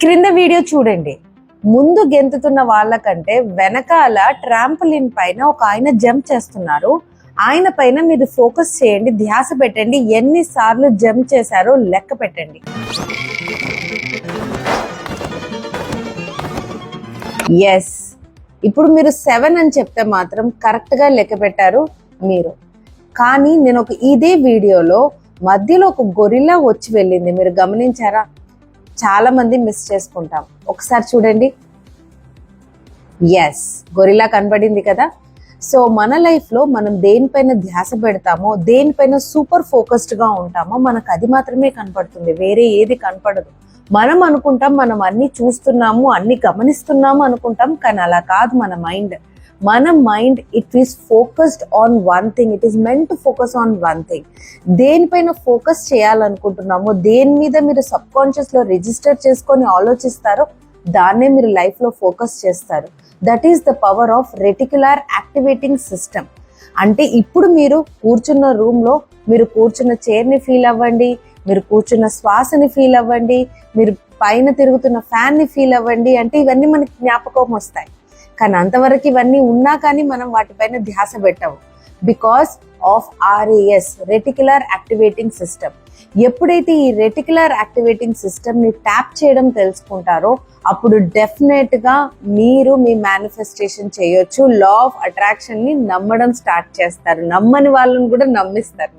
క్రింద వీడియో చూడండి. ముందు గెంతుతున్న వాళ్ళకంటే వెనకాల ట్రాంపోలిన్ పైన ఒక ఆయన జంప్ చేస్తున్నారు. ఆయన పైన మీరు ఫోకస్ చేయండి, ధ్యాస పెట్టండి. ఎన్నిసార్లు జంప్ చేశారో లెక్క పెట్టండి. ఎస్, ఇప్పుడు మీరు 7 అని చెప్తే మాత్రం కరెక్ట్గా లెక్క పెట్టారు మీరు. కానీ నేను ఇదే వీడియోలో మధ్యలో ఒక గొరిల్లా వచ్చి వెళ్ళింది, మీరు గమనించారా? చాలా మంది మిస్ చేసుకుంటాం. ఒకసారి చూడండి. ఎస్, గొరిల్లా కనబడింది కదా. సో మన లైఫ్లో మనం దేనిపైన ధ్యాస పెడతామో, దేనిపైన సూపర్ ఫోకస్డ్గా ఉంటామో మనకు అది మాత్రమే కనపడుతుంది, వేరే ఏది కనపడదు. మనం అనుకుంటాం మనం అన్ని చూస్తున్నాము, అన్ని గమనిస్తున్నాము అనుకుంటాం, కానీ అలా కాదు. మన mind it is focused on one thing. It is meant to focus on one thing. దేనిపైన ఫోకస్ చేయాలనుకుంటున్నామో, దేని మీద మీరు సబ్ కాన్షియస్లో రిజిస్టర్ చేసుకొని ఆలోచిస్తారో దాన్నే మీరు లైఫ్లో ఫోకస్ చేస్తారు. That is the power of reticular activating system. అంటే ఇప్పుడు మీరు కూర్చున్న రూమ్లో మీరు కూర్చున్న చైర్ని ఫీల్ అవ్వండి, మీరు కూర్చున్న శ్వాసని ఫీల్ అవ్వండి, మీరు పైన తిరుగుతున్న ఫ్యాన్ని ఫీల్ అవ్వండి. అంటే ఇవన్నీ మనకి జ్ఞాపకం వస్తాయి. కానీ అంతవరకు ఇవన్నీ ఉన్నా కానీ మనం వాటిపైన ధ్యాస పెట్టాము. Because of RAS, reticular activating system. ఎప్పుడైతే ఈ రెటిక్యులర్ యాక్టివేటింగ్ సిస్టమ్ని ట్యాప్ చేయడం తెలుసుకుంటారో అప్పుడు డెఫినెట్గా మీరు మీ మేనిఫెస్టేషన్ చేయొచ్చు. లా ఆఫ్ అట్రాక్షన్ని నమ్మడం స్టార్ట్ చేస్తారు. నమ్మని వాళ్ళని కూడా నమ్మిస్తారు.